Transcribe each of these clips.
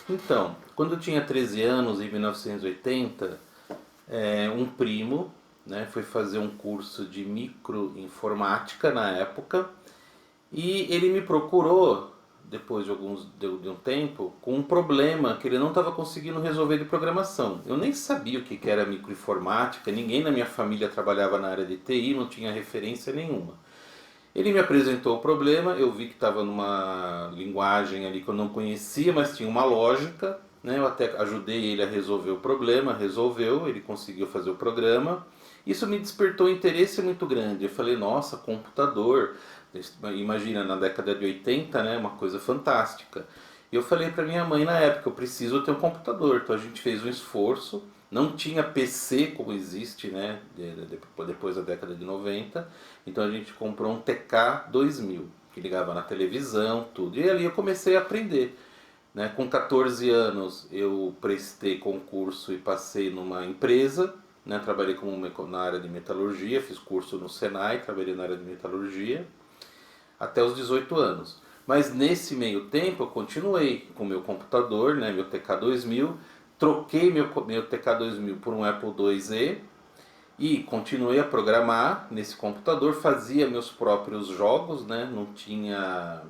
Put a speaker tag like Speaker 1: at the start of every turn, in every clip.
Speaker 1: Então, quando eu tinha 13 anos, em 1980, um primo, né, foi fazer um curso de microinformática na época e ele me procurou, depois de um tempo, com um problema que ele não estava conseguindo resolver de programação. Eu nem sabia o que era microinformática, ninguém na minha família trabalhava na área de TI, não tinha referência nenhuma. Ele me apresentou o problema, eu vi que estava numa linguagem ali que eu não conhecia, mas tinha uma lógica, né? Eu até ajudei ele a resolver o problema, resolveu, ele conseguiu fazer o programa. Isso me despertou um interesse muito grande. Eu falei, nossa, computador, imagina, na década de 80, né? Uma coisa fantástica. E eu falei para minha mãe na época, eu preciso ter um computador. Então a gente fez um esforço, não tinha PC como existe, né, depois da década de 90. Então a gente comprou um TK 2000 que ligava na televisão, tudo. E ali eu comecei a aprender. Né? Com 14 anos eu prestei concurso e passei numa empresa. Né? Trabalhei na área de metalurgia, fiz curso no Senai, trabalhei na área de metalurgia até os 18 anos. Mas nesse meio tempo eu continuei com meu computador, né, meu TK 2000, troquei meu TK 2000 por um Apple IIe e continuei a programar nesse computador, fazia meus próprios jogos, né, não tinha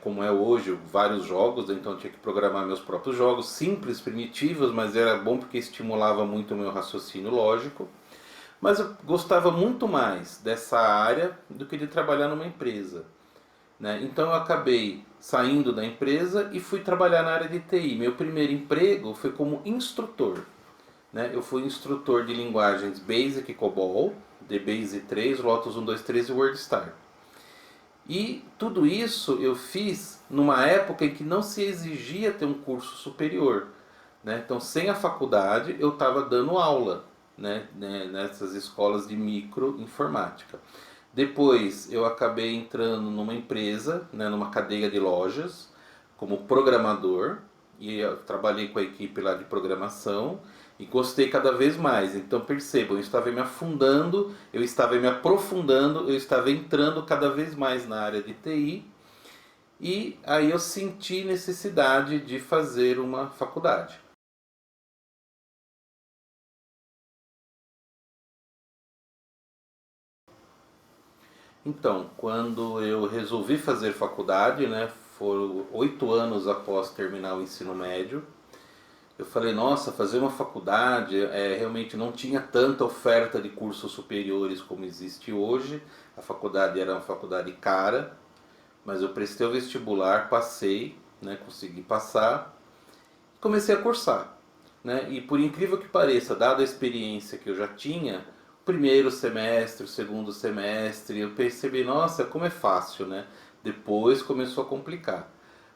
Speaker 1: como é hoje, vários jogos, então eu tinha que programar meus próprios jogos, simples, primitivos, mas era bom porque estimulava muito o meu raciocínio lógico. Mas eu gostava muito mais dessa área do que de trabalhar numa empresa. Né? Então eu acabei saindo da empresa e fui trabalhar na área de TI. Meu primeiro emprego foi como instrutor. Né? Eu fui instrutor de linguagens Basic e COBOL, DBase 3, Lotus 123 e WordStar. E tudo isso eu fiz numa época em que não se exigia ter um curso superior. Né? Então, sem a faculdade, eu estava dando aula, né, nessas escolas de microinformática. Depois, eu acabei entrando numa empresa, né, numa cadeia de lojas, como programador, e eu trabalhei com a equipe lá de programação e gostei cada vez mais. Então percebam, eu estava me afundando, eu estava me aprofundando, eu estava entrando cada vez mais na área de TI e aí eu senti necessidade de fazer uma faculdade. Então, quando eu resolvi fazer faculdade, né, foram 8 anos após terminar o ensino médio, eu falei, nossa, fazer uma faculdade realmente não tinha tanta oferta de cursos superiores como existe hoje. A faculdade era uma faculdade cara, mas eu prestei o vestibular, passei, né, consegui passar e comecei a cursar. Né? E por incrível que pareça, dada a experiência que eu já tinha, o primeiro semestre, o segundo semestre, eu percebi, nossa, como é fácil, né? Depois começou a complicar.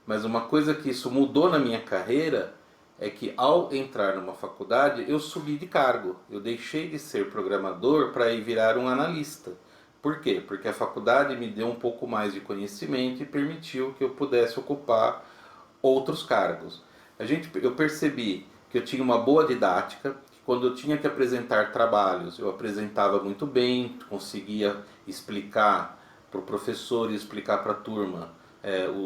Speaker 1: Mas uma coisa que isso mudou na minha carreira é que ao entrar numa faculdade eu subi de cargo. Eu deixei de ser programador para ir virar um analista. Por quê? Porque a faculdade me deu um pouco mais de conhecimento e permitiu que eu pudesse ocupar outros cargos. Eu percebi que eu tinha uma boa didática, que quando eu tinha que apresentar trabalhos, eu apresentava muito bem, conseguia explicar para o professor e explicar para a turma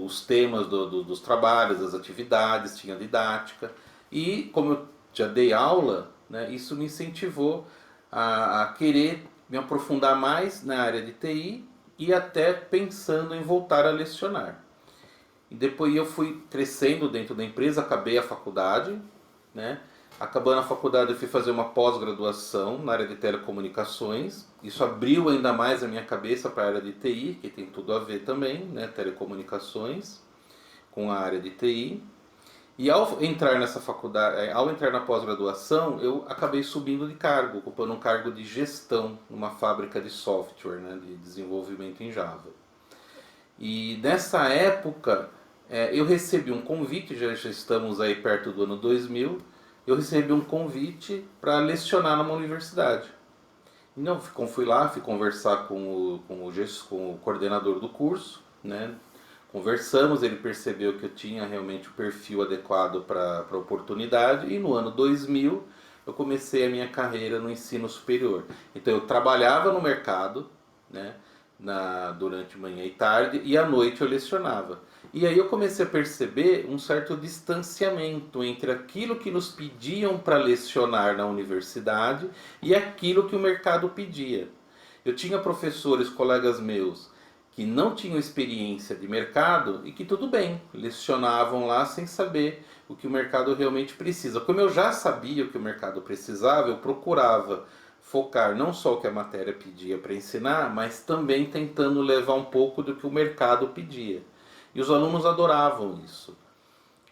Speaker 1: os temas dos trabalhos, das atividades, tinha didática. E como eu já dei aula, né, isso me incentivou a querer me aprofundar mais na área de TI e até pensando em voltar a lecionar. E depois eu fui crescendo dentro da empresa, acabei a faculdade, né? Acabando a faculdade eu fui fazer uma pós-graduação na área de telecomunicações. Isso abriu ainda mais a minha cabeça para a área de TI, que tem tudo a ver também, né? Telecomunicações com a área de TI. E ao entrar nessa faculdade, ao entrar na pós-graduação, eu acabei subindo de cargo, ocupando um cargo de gestão numa fábrica de software, né, de desenvolvimento em Java. E nessa época eu recebi um convite, já estamos aí perto do ano 2000, eu recebi um convite para lecionar numa universidade. Então fui lá, fui conversar com o coordenador do curso, né? Conversamos, ele percebeu que eu tinha realmente o perfil adequado para a oportunidade e no ano 2000 eu comecei a minha carreira no ensino superior. Então eu trabalhava no mercado, né, durante manhã e tarde e à noite eu lecionava. E aí eu comecei a perceber um certo distanciamento entre aquilo que nos pediam para lecionar na universidade e aquilo que o mercado pedia. Eu tinha professores, colegas meus, que não tinham experiência de mercado e que tudo bem, lecionavam lá sem saber o que o mercado realmente precisa. Como eu já sabia o que o mercado precisava, eu procurava focar não só o que a matéria pedia para ensinar, mas também tentando levar um pouco do que o mercado pedia. E os alunos adoravam isso.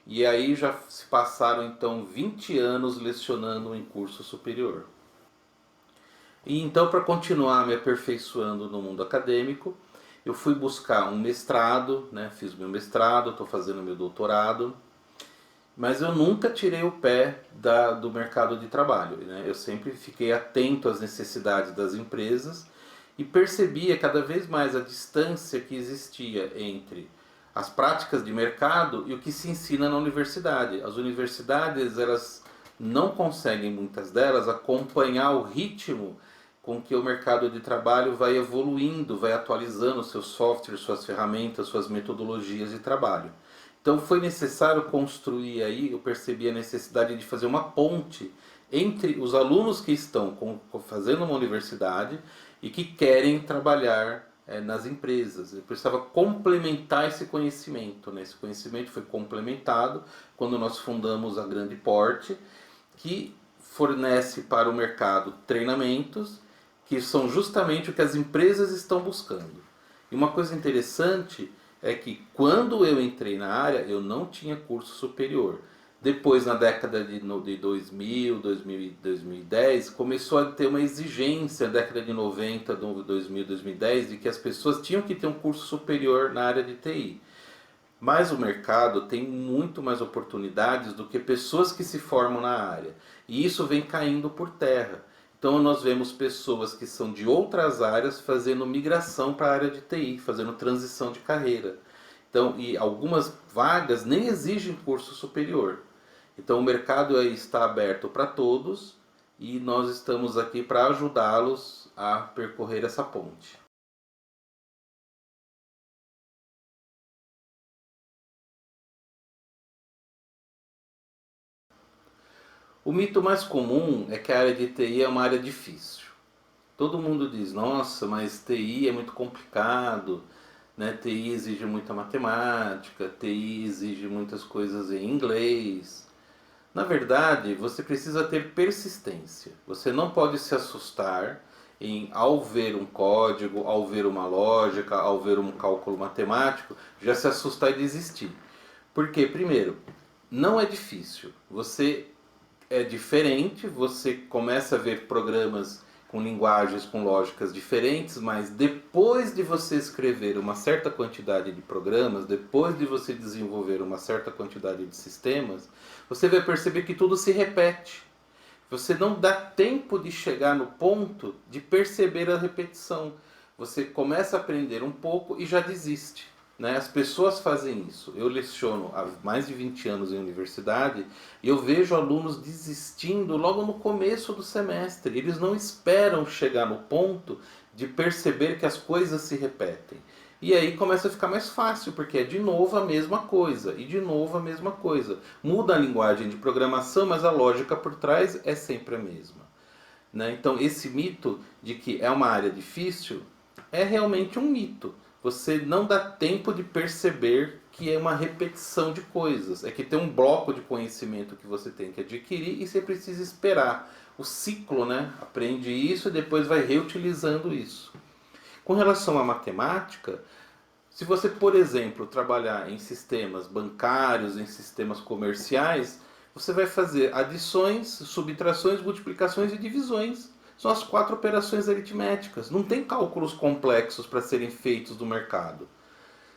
Speaker 1: E aí já se passaram então 20 anos lecionando em curso superior. E então, para continuar me aperfeiçoando no mundo acadêmico, eu fui buscar um mestrado, né? Fiz meu mestrado, estou fazendo meu doutorado, mas eu nunca tirei o pé do mercado de trabalho, né? Eu sempre fiquei atento às necessidades das empresas e percebia cada vez mais a distância que existia entre as práticas de mercado e o que se ensina na universidade. As universidades, elas não conseguem, muitas delas, acompanhar o ritmo com que o mercado de trabalho vai evoluindo, vai atualizando seus softwares, suas ferramentas, suas metodologias de trabalho. Então foi necessário construir aí, eu percebi a necessidade de fazer uma ponte entre os alunos que estão fazendo uma universidade e que querem trabalhar nas empresas. Eu precisava complementar esse conhecimento, né? Esse conhecimento foi complementado quando nós fundamos a Grande Porte, que fornece para o mercado treinamentos que são justamente o que as empresas estão buscando. E uma coisa interessante é que quando eu entrei na área, eu não tinha curso superior. Depois, na década de 2000, 2010, começou a ter uma exigência, na década de 90, 2000, 2010, de que as pessoas tinham que ter um curso superior na área de TI. Mas o mercado tem muito mais oportunidades do que pessoas que se formam na área. E isso vem caindo por terra. Então nós vemos pessoas que são de outras áreas fazendo migração para a área de TI, fazendo transição de carreira. Então, e algumas vagas nem exigem curso superior. Então o mercado aí está aberto para todos e nós estamos aqui para ajudá-los a percorrer essa ponte. O mito mais comum é que a área de TI é uma área difícil. Todo mundo diz, nossa, mas TI é muito complicado, né? TI exige muita matemática, TI exige muitas coisas em inglês. Na verdade, você precisa ter persistência. Você não pode se assustar ao ver um código, ao ver uma lógica, ao ver um cálculo matemático, já se assustar e desistir. Porque, primeiro, não é difícil. Você é diferente, você começa a ver programas com linguagens, com lógicas diferentes, mas depois de você escrever uma certa quantidade de programas, depois de você desenvolver uma certa quantidade de sistemas, você vai perceber que tudo se repete. Você não dá tempo de chegar no ponto de perceber a repetição. Você começa a aprender um pouco e já desiste. Né? As pessoas fazem isso. Eu leciono há mais de 20 anos em universidade e eu vejo alunos desistindo logo no começo do semestre. Eles não esperam chegar no ponto de perceber que as coisas se repetem. E aí começa a ficar mais fácil, porque é de novo a mesma coisa, e de novo a mesma coisa. Muda a linguagem de programação, mas a lógica por trás é sempre a mesma. Né? Então esse mito de que é uma área difícil é realmente um mito. Você não dá tempo de perceber que é uma repetição de coisas. É que tem um bloco de conhecimento que você tem que adquirir e você precisa esperar. O ciclo, né? Aprende isso e depois vai reutilizando isso. Com relação à matemática, se você, por exemplo, trabalhar em sistemas bancários, em sistemas comerciais, você vai fazer adições, subtrações, multiplicações e divisões. São as 4 operações aritméticas. Não tem cálculos complexos para serem feitos no mercado.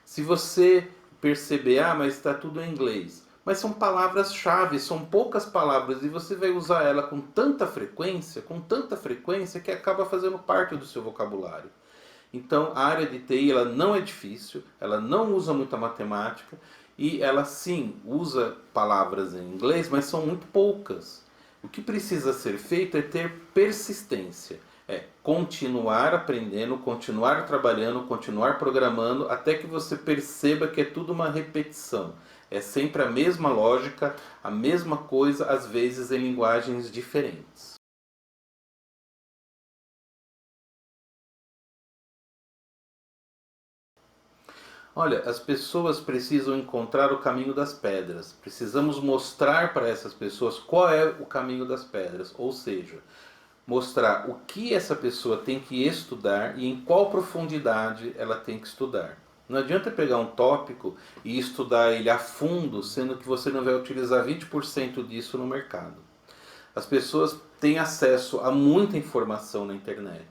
Speaker 1: Se você perceber, mas está tudo em inglês. Mas são palavras-chave, são poucas palavras e você vai usar ela com tanta frequência que acaba fazendo parte do seu vocabulário. Então a área de TI ela não é difícil, ela não usa muita matemática e ela sim usa palavras em inglês, mas são muito poucas. O que precisa ser feito é ter persistência, É continuar aprendendo, continuar trabalhando, continuar programando, até que você perceba que é tudo uma repetição. É sempre a mesma lógica, a mesma coisa, às vezes em linguagens diferentes. Olha, as pessoas precisam encontrar o caminho das pedras. Precisamos mostrar para essas pessoas qual é o caminho das pedras, ou seja, mostrar o que essa pessoa tem que estudar e em qual profundidade ela tem que estudar. Não adianta pegar um tópico e estudar ele a fundo, sendo que você não vai utilizar 20% disso no mercado. As pessoas têm acesso a muita informação na internet.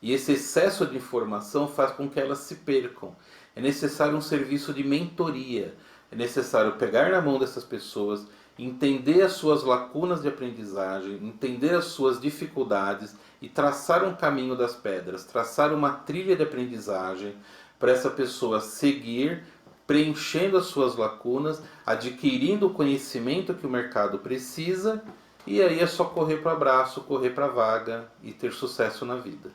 Speaker 1: E esse excesso de informação faz com que elas se percam. É necessário um serviço de mentoria. É necessário pegar na mão dessas pessoas, entender as suas lacunas de aprendizagem, entender as suas dificuldades e traçar um caminho das pedras, traçar uma trilha de aprendizagem para essa pessoa seguir, preenchendo as suas lacunas, adquirindo o conhecimento que o mercado precisa, e aí é só correr para o abraço, correr para a vaga e ter sucesso na vida.